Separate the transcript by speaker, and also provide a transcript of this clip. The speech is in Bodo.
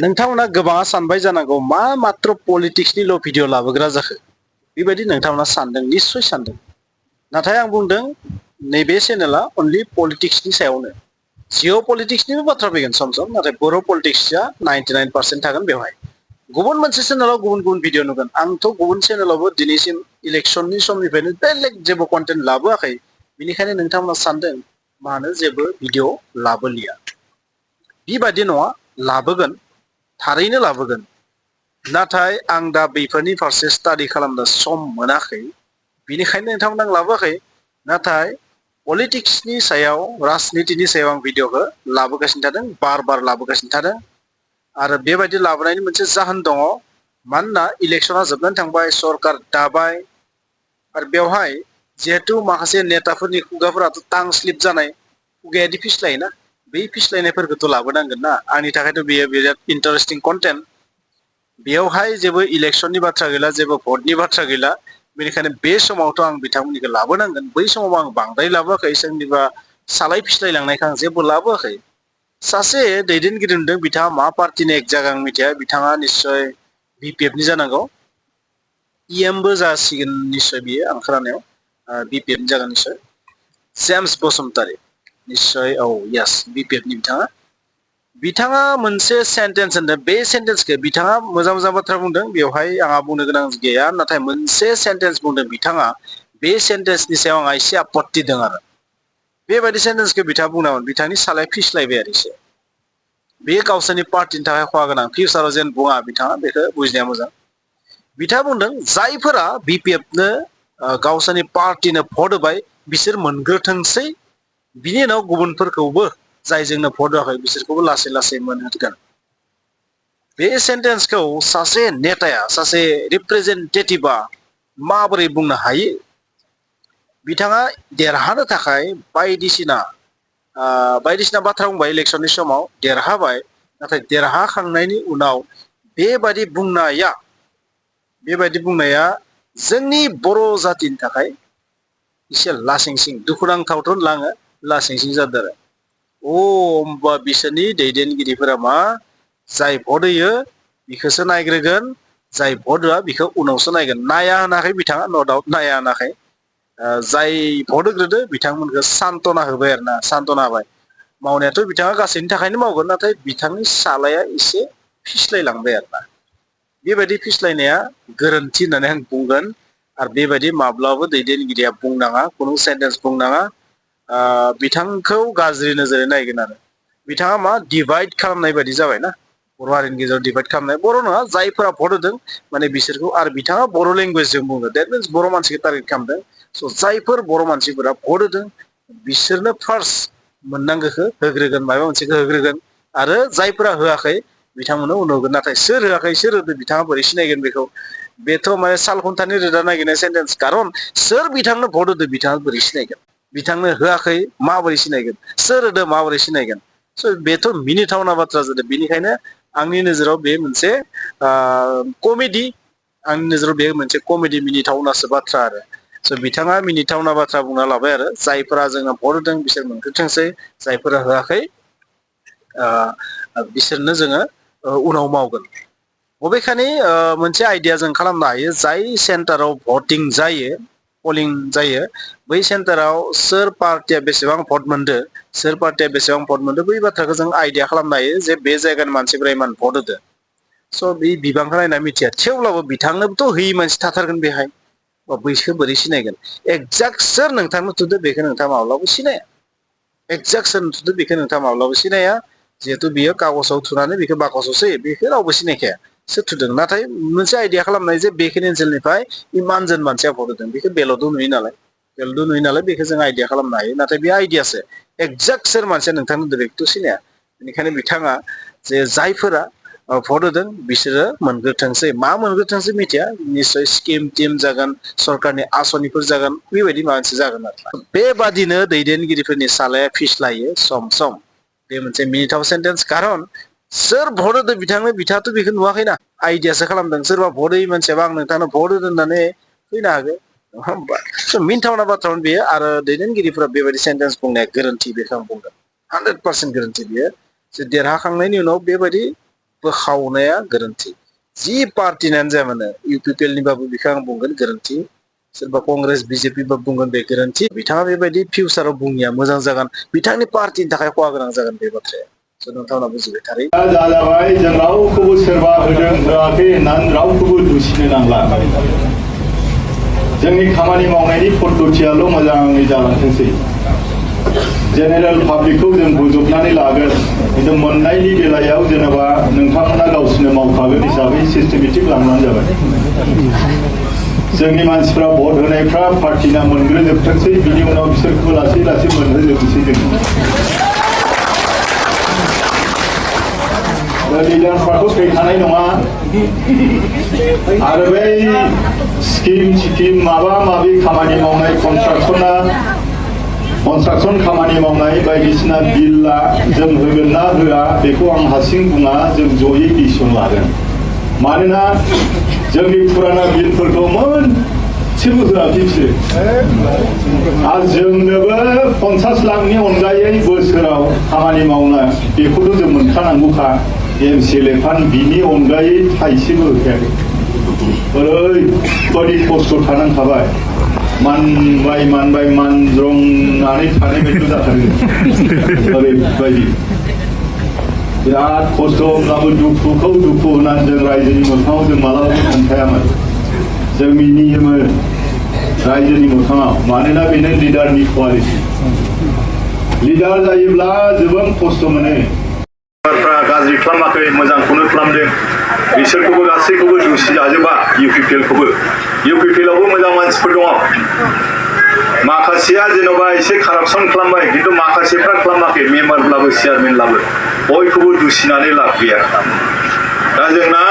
Speaker 1: नोंथांमोना गोबाङा सानबाय जानांगौ मा मात्र पलिटिक्सनिल' भिडिअ लाबोग्रा जाखो बेबायदि नोंथांमोना सानदों निस्सय सानदों नाथाय आं बुंदों नैबे चेनेला अनलि पलिटिक्सनि सायावनो जिअ' पलिटिक्सनिबो बाथ्रा फैगोन सम सम नाथाय बर' पलिटिक्सआ 99% थागोन बेवहाय गुबुन मोनसे चेनेलाव गुबुन गुबुन भिडिअ नुगोन आंथ' गुबुन चेनेलावबो दिनैसिम इलेक्सननि समनिफ्रायनो बेलेग जेबो कन्टेन्ट लाबोआखै बेनिखायनो नोंथांमोना सानदों मानो जेबो भिडिअ लाबोलिया बेबादि नङा लाबोगोन थारैनो लाबोगोन नाथाय आं दा बेफोरनि फारसे स्टाडि खालामनो सम मोनाखै बेनिखायनो नोंथांमोना आं लाबोआखै नाथाय पलिटिक्सनि सायाव राजनितिनि सायाव आं भिडिअखौ लाबोगासिनो थादों बार बार लाबोगासिनो थादों आरो बेबायदि लाबोनायनि मोनसे जाहोन दङ मानोना इलेक्सना जोबनानै थांबाय सरकार दाबाय आरो बेवहाय जिहेतु माखासे नेताफोरनि खुगाफोराथ' टांस्लिप जानाय खुगायादि फिस्लायोना बै फिस्लायनायफोरखौथ' लाबोनांगोन ना आंनि थाखायथ' बेयो बिराद इन्टारेस्टिं कन्टेन्ट बेयावहाय जेबो इलेक्सननि बाथ्रा गैला जेबो भटनि बाथ्रा गैला बेनिखायनो बे समावथ' आं बिथांमोननिखौ लाबोनांगोन बै समाव आं बांद्राय लाबोआखै सोरनिबा सालाय फिस्लायलांनायखौ आं जेबो लाबोआखै सासे दैदेनगिरि नुदों बिथाङा मा पार्टिनि एक्जाक्ट आं मिथिया बिथाङा निस्सय BPFनि जानांगौ EMबो जासिगोन निस्सय बियो आं खोनानायाव BPFनि जागोन निस्सय जेम्स बसुमतारी निस्सय औ यस BPFनि बिथाङा मोनसे सेन्टेन्स होनदों बे सेन्टेन्सखौ बिथाङा मोजां मोजां बाथ्रा बुंदों बेवहाय आंहा बुंनो गोनां गैया नाथाय मोनसे सेन्टेन्स बुंदों बिथाङा बे सेन्टेन्सनि सायाव आंहा एसे आपत्ति दं आरो बेबायदि सेन्टेन्सखौ बिथाङा बुंनांगोन बिथांनि सालाया फिस्लायबाय आरो एसे बे गावसोरनि पार्टिनि थाखाय खहा गोनां फिउचाराव जेन बुङा बिथाङा बेखौ बुजिनाया मोजां बिथाङा बुंदों जायफोरा BPFनो गावसोरनि पार्टिनो भट होबाय बिसोर मोनग्रोथोंसै बिनि उनाव गुबुनफोरखौबो जाय जोंनो भट होआखै बिसोरखौबो लासै लासै मोनहोगोन बे सेन्टेन्सखौ सासे नेताया सासे रिप्रेजेन्टेटिभआ माबोरै बुंनो हायो बिथाङा देरहानो थाखाय बायदिसिना बाथ्रा बुंबाय इलेक्सननि समाव देरहाबाय नाथाय देरहाखांनायनि उनाव बेबायदि बुंनाया जोंनि बर' जातिनि थाखाय एसे लासिंसिं दुखुनांथावथ' लाङो लासिंसिं जादों आरो होमबा बिसोरनि दैदेनगिरिफोरा मा जाय भट होयो बिखौसो नायग्रोगोन जाय भट होआ बिखौ उनावसो नायगोन नाया होनाखै बिथाङा न' डाउट नाया होनाखै जाय भट होग्रोदो बिथांमोनखौ सान्त्वना होबाय आरो ना सान्त्वना होबाय मावनायाथ' बिथाङा गासैनि थाखायनो मावगोन नाथाय बिथांनि सालाया एसे फिस्लायलांबाय आरोना बेबायदि फिस्लायनाया गोरोन्थि होननानै आं बुंगोन आरो बेबायदि माब्लाबाबो दैदेनगिरिया बुंनाङा खुनु सेन्टेन्स बुंनाङा बिथांखौ गाज्रि नोजोरै नायगोन आरो बिथाङा मा डिभाइड खालामनाय बायदि जाबायना बर' हारिनि गेजेराव डिभाइड खालामनाय बर' नङा जायफोरा भट होदों माने बिसोरखौ आरो बिथाङा बर' लेंगुवेजजों बुङो देट मिन्स बर' मानसिखौ टारगेट खालामदों स' जायफोर बर' मानसिफोरा भट होदों बिसोरनो फार्स्ट मोननांगौखौ होग्रोगोन माबा मोनसेखौ होग्रोगोन आरो जायफोरा होआखै बिथांमोननो उनाव होगोन नाथाय सोर होआखै सोर होदों बिथाङा बोरै सिनायगोन बेखौ बेथ' माने साल खुन्थानि रोदा नागिरनाय सेन्टेन्स खारन सोर बिथांनो भट होदों बिथाङा बोरै सिनायगोन बिथांनो होआखै माबोरै सिनायगोन सोर होदों माबोरै सिनायगोन स' बेथ' मिनिथावना बाथ्रा जादों बेनिखायनो आंनि नोजोराव बे मोनसे कमेडि आंनि नोजोराव बे मोनसे कमेडि मिनिथावनासो बाथ्रा आरो स' बिथाङा मिनिथावना बाथ्रा बुंना लाबाय आरो जायफोरा जोङो भट होदों बिसोर मोनग्रोथोंसै जायफोरा होआखै बिसोरनो जोङो उनाव मावगोन बबेखानि मोनसे आइडिया जों खालामनो हायो जाय सेन्टाराव भटिं जायो पलिं जायो बै सेन्टाराव सोर पार्टिया बेसेबां भट मोनदों सोर पार्टिया बेसेबां भट मोनदों बै बाथ्राखौ जों आइडिया खालामनो हायो जे बे जायगानि मानसिफोरा इमान भट होदो स' बे बिबांखौ नायना मिथिया थेवब्लाबो बिथांनोबोथ' होयि मानसि थाथारगोन बेहाय बैसोर बोरै सिनायगोन एक्जाक्ट सोर नोंथांनो थुदो बेखौ नोंथाङा माब्लाबो सिनाया एक्जाक्ट सोर थुदो बेखौ नोंथाङा माब्लाबो सिनाया जिहेथु बियो कागजाव थुनानै बेखौ बाकसाव सोयो बेखौ रावबो सिनायखाया सोर थुदों नाथाय मोनसे आइडिया खालामनाय जे बेखिनि ओनसोलनिफ्राय इमानजोन मानसिया भट होदों बेखौ बेलटआव नुयो नालाय बेखौ जों आइडिया खालामनो हायो नाथाय बे आइडियासो एक्जाक्ट सोर मानसिया नोंथांनो होदों बेखौथ' सिनाया बेनिखायनो बिथाङा जे जायफोरा भट होदों बिसोरो मोनग्रोथोंसै मा मोनग्रोथोंसै मिथिया निस्सय स्किम टिम जागोन सरकारनि आसनिफोर जागोन बेबायदि माबा मोनसे जागोन आरो बेबादिनो दैदेनगिरिफोरनि सालाया फिस्लायो सम सम बे मोनसे मिनिथाव सेन्टेन्स खारन सोर भट होदों बिथांनो बिथाङाथ' बेखौ नुवाखैना आइडियासो खालामदों सोरबा भट होयै मानसियाबा आं नोंथांनो भट होदों होननानै फैनो हागौ नङा होमबा स' मिनिथावना बाथ्रामोन बेयो आरो दैदेनगिरिफोरा बेबायदि सेन्टेन्स बुंनाया गोरोन्थि बेखौ आं बुंगोन 100% गोरोन्थि बियो जे देरहाखांनायनि उनाव बेबायदि बोखावनाया गोरोन्थि जि पार्टिनानो जाया मानो UPPL निबाबो बेखौ आं बुंगोन गोरोन्थि सोरबा कंग्रेस BJP बा बुंगोन बे गोरोन्थि बिथाङा बेबायदि फिउचाराव बुंनाया मोजां जागोन बिथांनि पार्टिनि थाखाय खहा गोनां जागोन बे बाथ्राया नोंथांमोना बुजिबाय थारै
Speaker 2: जाबाय जों रावखौबो सोरबा होदों होआखै होननानै रावखौबो दुसिनो नांला जोंनि खामानि मावनायनि पद्धतियाल' मोजाङै जालांथोंसै जेनेरेल पाब्लिकखौ जों बोजबनानै लागोन खिन्थु मोननायनि बेलायाव जेनेबा नोंथांमोना गावसोरनो मावखागोन हिसाबै सिस्टेमेटिक लांबानो जाबाय जोंनि मानसिफ्रा भट होनायफ्रा पार्टिना मोनग्रोजोबथोंसै बिनि उनाव बिसोरखौ लासै लासै मोनहोजोबनोसै जों लिडारफ्राथ' फैखानाय नङा आरो बै स्किम माबा माबि खामानि मावनाय कनस्ट्राक्सन खामानि मावनाय बायदिसिना बिलआ जों होगोन ना होआ बेखौ आं हारसिं बुङा जों जयै डिसिसन लागोन मानोना जोंनि फुराना बिलफोरखौ मोनसेबो होआखै बिसोर आरो जोंनोबो 50 लाखनि अनगायै बोसोराव खामानि मावनाय बेखौथ' जों मोनखानांगौखा MCLA फान्ड बिनि अनगायै थाइसेबो होखायाखै ओरैबायदि खस्थ' थानांखाबाय मानबाय मानज्रंनानै थानाय बायदि जाथारगोन ओरैबायदि बिराद खस्थ' होनब्लाबो दुखुखौ दुखु होनानै जों रायजोनि मोखाङाव जों मालाबाबो खोन्थायामोन जों मिनियोमोन रायजोनि मोखाङाव मानोना बेनो लिडारनि क्वालिटि लिडार जायोब्ला जोबोद खस्थ' मोनो गाज्रि खालामाखै मोजांखौनो खालामदों बिसोरखौबो गासैखौबो दुसि जाजोबा UPPL आवबो मोजां मानसिफोर दङ माखासेया जेन'बा एसे कारापसन खालामबाय खिन्थु माखासेफ्रा खालामाखै मेम्बारब्लाबो चेयारमेनब्लाबो बयखौबो दुसिनानै लाब गैया दा जोंना